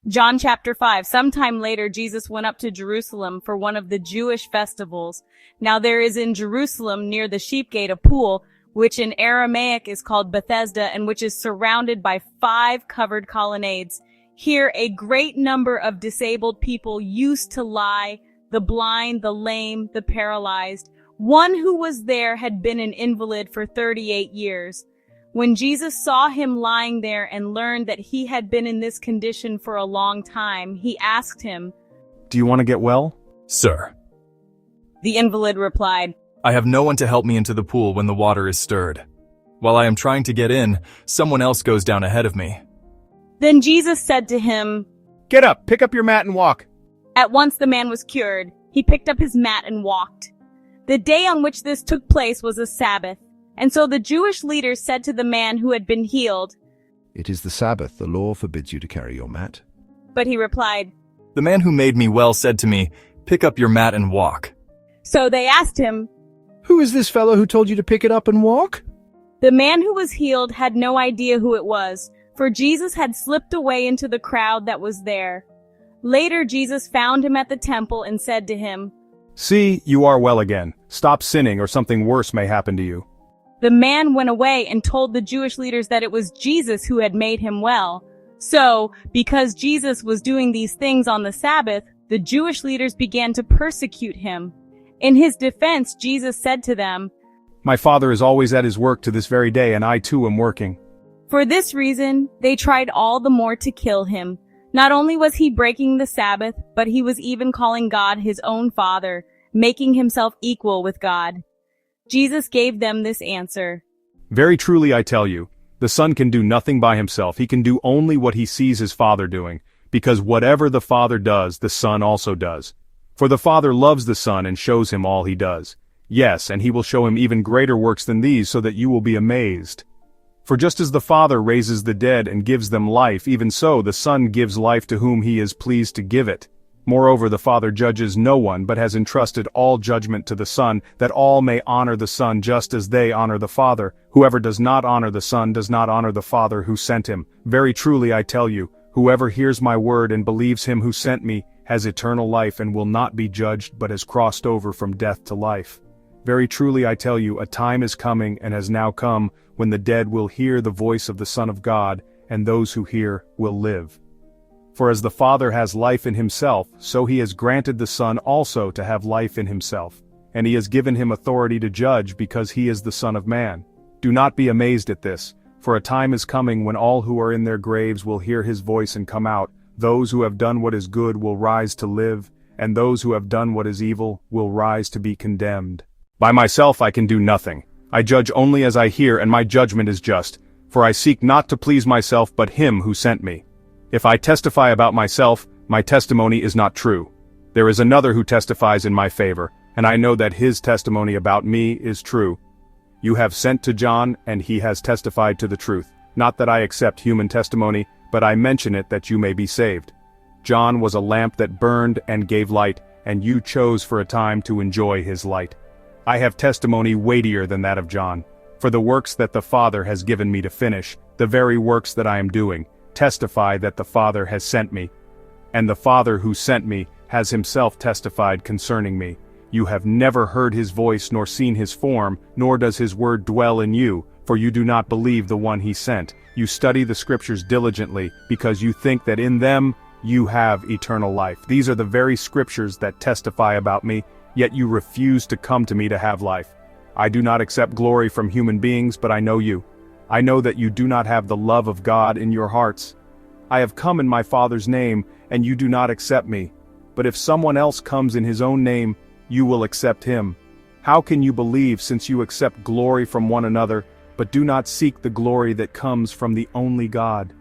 John chapter 5. Sometime later, Jesus went up to Jerusalem for one of the Jewish festivals. Now there is in Jerusalem near the sheep gate a pool, which in Aramaic is called Bethesda, and which is surrounded by 5 covered colonnades. Here a great number of disabled people used to lie, the blind, the lame, the paralyzed. One who was there had been an invalid for 38 years. When Jesus saw him lying there and learned that he had been in this condition for a long time, he asked him, "Do you want to get well?" "Sir." The invalid replied, "I have no one to help me into the pool when the water is stirred. While I am trying to get in, someone else goes down ahead of me." Then Jesus said to him, "Get up, pick up your mat and walk." At once the man was cured. He picked up his mat and walked. The day on which this took place was a Sabbath. And so the Jewish leaders said to the man who had been healed, "It is the Sabbath. The law forbids you to carry your mat." But he replied, "The man who made me well said to me, 'Pick up your mat and walk.'" So they asked him, "Who is this fellow who told you to pick it up and walk?" The man who was healed had no idea who it was, for Jesus had slipped away into the crowd that was there. Later Jesus found him at the temple and said to him, "See, you are well again. Stop sinning or something worse may happen to you." The man went away and told the Jewish leaders that it was Jesus who had made him well. So, because Jesus was doing these things on the Sabbath, the Jewish leaders began to persecute him. In his defense, Jesus said to them, "My Father is always at his work to this very day, and I too am working." For this reason, they tried all the more to kill him. Not only was he breaking the Sabbath, but he was even calling God his own Father, making himself equal with God. Jesus gave them this answer. "Very truly I tell you, the Son can do nothing by himself. He can do only what he sees his Father doing, because whatever the Father does, the Son also does. For the Father loves the Son and shows him all he does. Yes, and he will show him even greater works than these, so that you will be amazed. For just as the Father raises the dead and gives them life, even so the Son gives life to whom he is pleased to give it. Moreover, the Father judges no one, but has entrusted all judgment to the Son, that all may honor the Son just as they honor the Father. Whoever does not honor the Son does not honor the Father who sent him. Very truly I tell you, whoever hears my word and believes him who sent me has eternal life and will not be judged, but has crossed over from death to life. Very truly I tell you, a time is coming and has now come, when the dead will hear the voice of the Son of God, and those who hear will live. For as the Father has life in himself, so he has granted the Son also to have life in himself. And he has given him authority to judge because he is the Son of Man. Do not be amazed at this, for a time is coming when all who are in their graves will hear his voice and come out. Those who have done what is good will rise to live, and those who have done what is evil will rise to be condemned. By myself I can do nothing. I judge only as I hear, and my judgment is just, for I seek not to please myself but him who sent me. If I testify about myself, my testimony is not true. There is another who testifies in my favor, and I know that his testimony about me is true. You have sent to John, and he has testified to the truth. Not that I accept human testimony, but I mention it that you may be saved. John was a lamp that burned and gave light, and you chose for a time to enjoy his light. I have testimony weightier than that of John, for the works that the Father has given me to finish, the very works that I am doing, testify that the Father has sent me. And the Father who sent me has himself testified concerning me. You have never heard his voice nor seen his form, nor does his word dwell in you, for you do not believe the one he sent. You study the Scriptures diligently, because you think that in them you have eternal life. These are the very Scriptures that testify about me, yet you refuse to come to me to have life. I do not accept glory from human beings, but I know you. I know that you do not have the love of God in your hearts. I have come in my Father's name, and you do not accept me. But if someone else comes in his own name, you will accept him. How can you believe, since you accept glory from one another, but do not seek the glory that comes from the only God?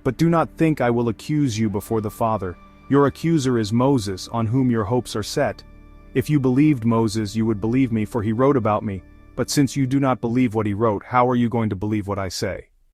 But do not think I will accuse you before the Father. Your accuser is Moses, on whom your hopes are set. If you believed Moses, you would believe me, for he wrote about me. But since you do not believe what he wrote, how are you going to believe what I say?